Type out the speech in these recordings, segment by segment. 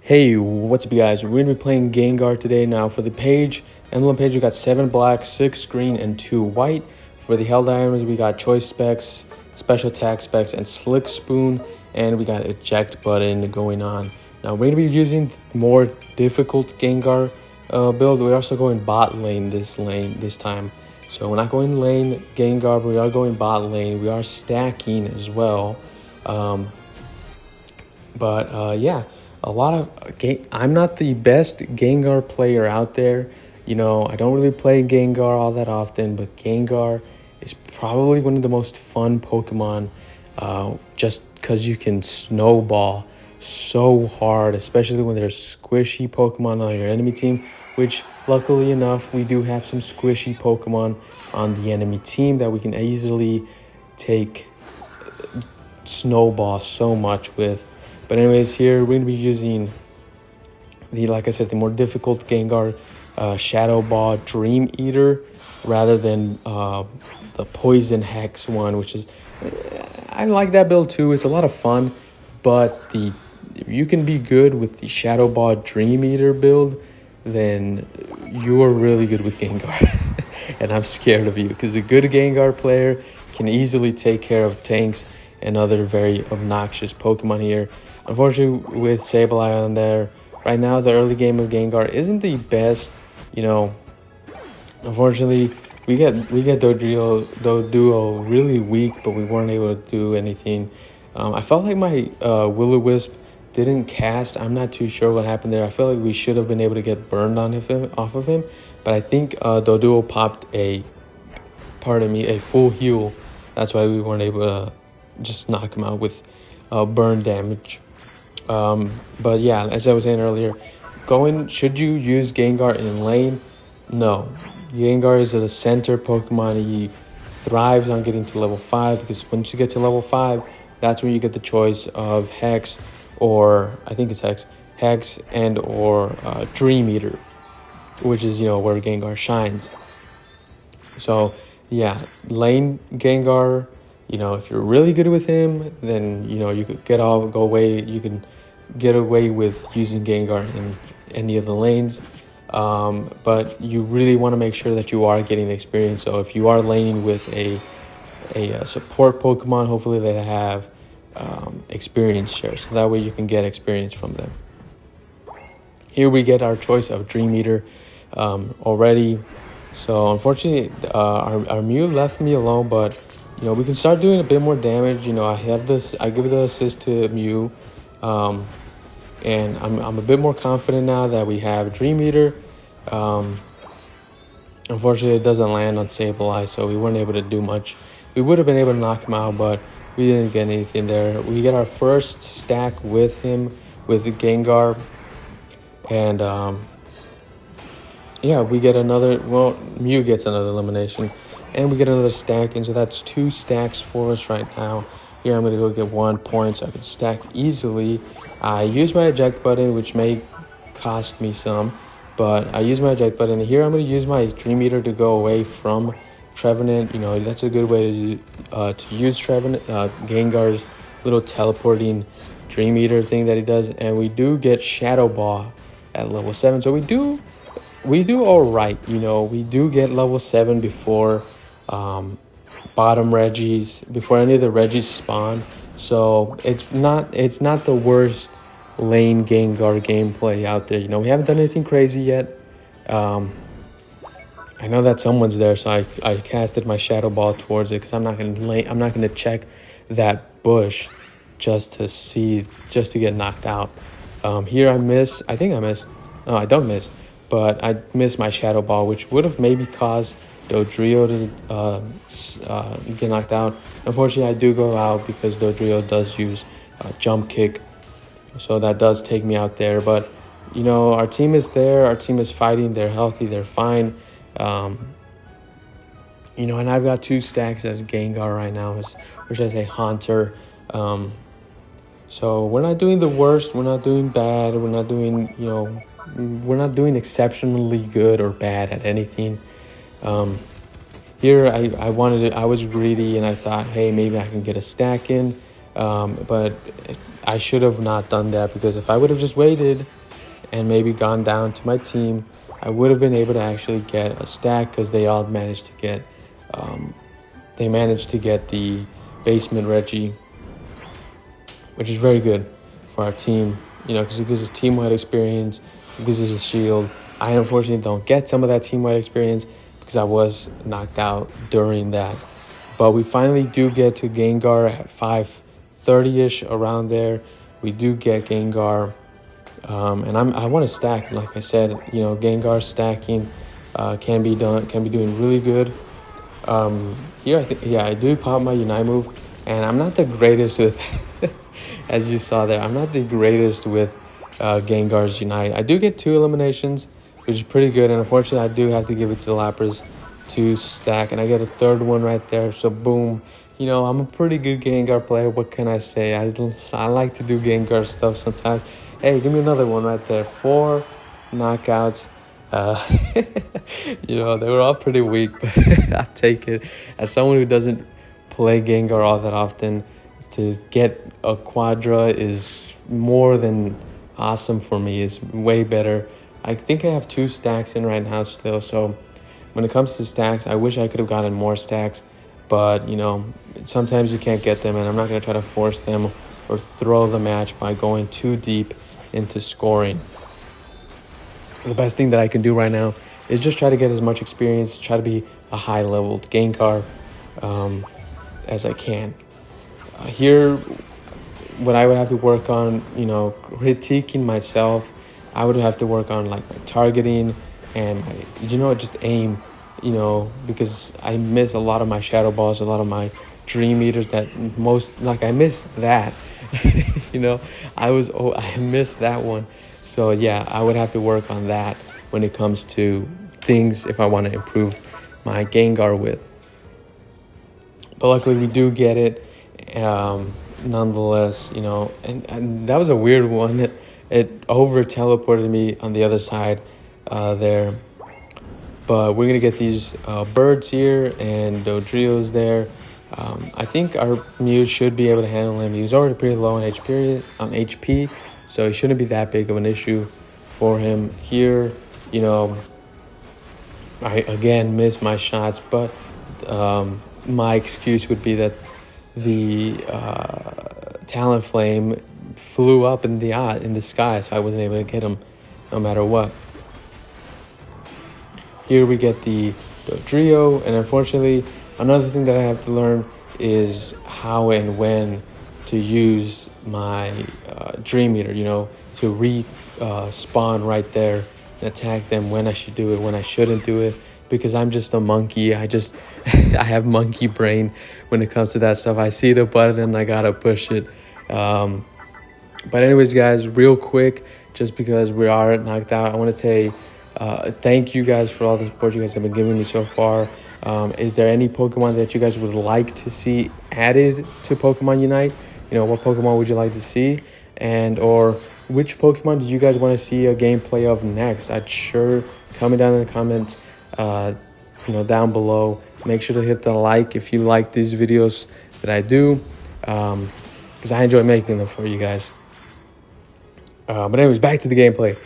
Hey, what's up, you guys? We're going to be playing Gengar today. Now, for the emblem page, we got 7 black, 6 green, and 2 white. For the held items, we got choice specs, special attack specs, and slick spoon, and we got eject button going on. Now, we're going to be using more difficult Gengar build. We're also going bot lane this time. So we're not going lane Gengar, but we are going bot lane. We are stacking as well. Yeah, a lot of I'm not the best Gengar player out there. I don't really play Gengar all that often, but Gengar is probably one of the most fun Pokemon, just because you can snowball so hard, especially when there's squishy Pokemon on your enemy team, which luckily enough, we do have some squishy Pokemon on the enemy team that we can easily take snowball so much with. But anyways, here we're going to be using like I said, the more difficult Gengar Shadow Ball Dream Eater rather than the Poison Hex one, which is, I like that build too. It's a lot of fun, but if you can be good with the Shadow Ball Dream Eater build, then you are really good with Gengar. And I'm scared of you because a good Gengar player can easily take care of tanks and other very obnoxious Pokemon here. Unfortunately, with Sableye on there, right now the early game of Gengar isn't the best. Unfortunately, we get Doduo really weak, but we weren't able to do anything. I felt like my Will-O-Wisp didn't cast. I'm not too sure what happened there. I feel like we should have been able to get burned off of him, but I think Doduo popped a full heal. That's why we weren't able to just knock him out with burn damage. But yeah, as I was saying earlier, should you use Gengar in lane? No. Gengar is a center Pokemon. He thrives on getting to level 5 because once you get to level 5, that's when you get the choice of Hex, or I think it's Hex and or Dream Eater, which is where Gengar shines. So yeah, lane Gengar, if you're really good with him, then you could you can get away with using Gengar in any of the lanes. But you really want to make sure that you are getting experience. So if you are laning with a support Pokemon, hopefully they have experience share, so that way you can get experience from them. Here we get our choice of Dream Eater already. So unfortunately, our Mew left me alone, but we can start doing a bit more damage. I give the assist to Mew, and I'm a bit more confident now that we have Dream Eater. Unfortunately, it doesn't land on Sableye, so we weren't able to do much. We would have been able to knock him out, but we didn't get anything there. We get our first stack with him, with Gengar, and yeah, we get Mew gets another elimination, and we get another stack, and so that's 2 stacks for us right now. Here I'm going to go get 1 point so I can stack easily. I use my eject button, which may cost me some, but I use my eject button. Here I'm going to use my Dream Eater to go away from Trevenant. That's a good way to use Trevenant, Gengar's little teleporting Dream Eater thing that he does. And we do get Shadow Ball at level 7, so we do all right. We do get level 7 before bottom Regis, before any of the Regis spawn. So it's not the worst lane Gengar gameplay out there. We haven't done anything crazy yet. I know that someone's there, so I casted my Shadow Ball towards it because I'm not gonna check that bush just to get knocked out. Here I miss. I think I miss. No, I don't miss. But I missed my Shadow Ball, which would have maybe caused Dodrio to get knocked out. Unfortunately, I do go out because Dodrio does use Jump Kick, so that does take me out there. But our team is there. Our team is fighting. They're healthy. They're fine. And I've got 2 stacks as Gengar right now, which is a Haunter. So we're not doing the worst. We're not doing bad. We're not doing we're not doing exceptionally good or bad at anything. Here I was greedy and I thought, hey, maybe I can get a stack in, but I should have not done that, because if I would have just waited and maybe gone down to my team, I would have been able to actually get a stack, because they all managed to get the basement Reggie, which is very good for our team, because it gives us team-wide experience, it gives us a shield. I unfortunately don't get some of that team-wide experience because I was knocked out during that. But we finally do get to Gengar at 5:30-ish, around there. We do get Gengar, and I want to stack. Like I said, Gengar stacking can be doing really good. Here, I do pop my Unite move, and I'm not the greatest with, as you saw there, I'm not the greatest with Gengar's Unite. I do get 2 eliminations, which is pretty good, and unfortunately, I do have to give it to the Lapras to stack, and I get a 3rd one right there, so boom. I'm a pretty good Gengar player, what can I say? I like to do Gengar stuff sometimes. Hey, give me another one right there. 4 knockouts. They were all pretty weak, but I take it. As someone who doesn't play Gengar all that often, to get a Quadra is more than awesome for me. It's way better. I think I have 2 stacks in right now still, so when it comes to stacks, I wish I could have gotten more stacks, but sometimes you can't get them, and I'm not going to try to force them or throw the match by going too deep into scoring. The best thing that I can do right now is just try to get as much experience, try to be a high-leveled Gengar as I can. Here, what I would have to work on, critiquing myself, I would have to work on like my targeting and my, just aim, because I miss a lot of my Shadow Balls, a lot of my Dream Eaters I missed that, I missed that one. So yeah, I would have to work on that when it comes to things if I want to improve my Gengar with. But luckily we do get it, nonetheless, and that was a weird one. It over teleported me on the other side there. But we're going to get these birds here, and Dodrio's there. I think our Mew should be able to handle him. He's already pretty low on HP, so it shouldn't be that big of an issue for him here. I again miss my shots, but my excuse would be that the Talonflame flew up in the sky, so I wasn't able to get him no matter what. Here we get the Dodrio, and unfortunately, another thing that I have to learn is how and when to use my Dream Eater, to respawn right there and attack them, when I should do it, when I shouldn't do it, because I'm just a monkey. I have monkey brain when it comes to that stuff. I see the button and I gotta push it. But anyways, guys, real quick, just because we are knocked out, I want to say thank you guys for all the support you guys have been giving me so far. Is there any Pokemon that you guys would like to see added to Pokemon Unite? What Pokemon would you like to see? Or which Pokemon did you guys want to see a gameplay of next? I'd sure tell me down in the comments, down below. Make sure to hit the like if you like these videos that I do, because I enjoy making them for you guys. But anyways, back to the gameplay.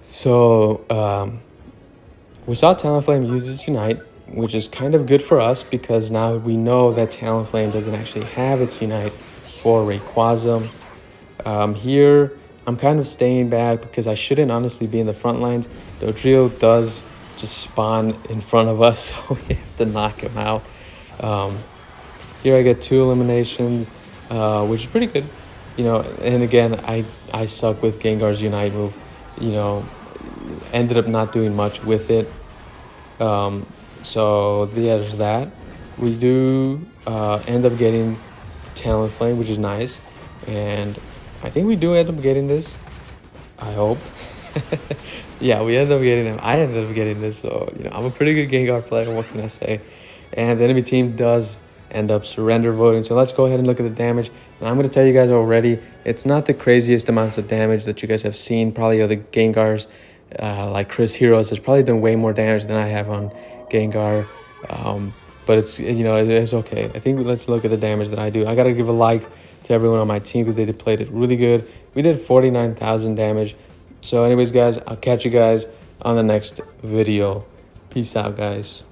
So we saw Talonflame use its Unite, which is kind of good for us because now we know that Talonflame doesn't actually have its Unite for Rayquaza. Here, I'm kind of staying back because I shouldn't honestly be in the front lines. Dodrio does just spawn in front of us, so we have to knock him out. Here I get 2 eliminations, which is pretty good. And again, I suck with Gengar's Unite move. Ended up not doing much with it. So there's that. We do end up getting the Talonflame, which is nice. And I think we do end up getting this. I hope. Yeah, we end up getting him. I ended up getting this. So, I'm a pretty good Gengar player. What can I say? And the enemy team does end up surrender voting. So let's go ahead and look at the damage. And I'm going to tell you guys already, it's not the craziest amounts of damage that you guys have seen. Probably other Gengars, like Chris Heroes, has probably done way more damage than I have on Gengar. But it's, it's okay. I think let's look at the damage that I do. I got to give a like to everyone on my team because they played it really good. We did 49,000 damage. So anyways, guys, I'll catch you guys on the next video. Peace out, guys.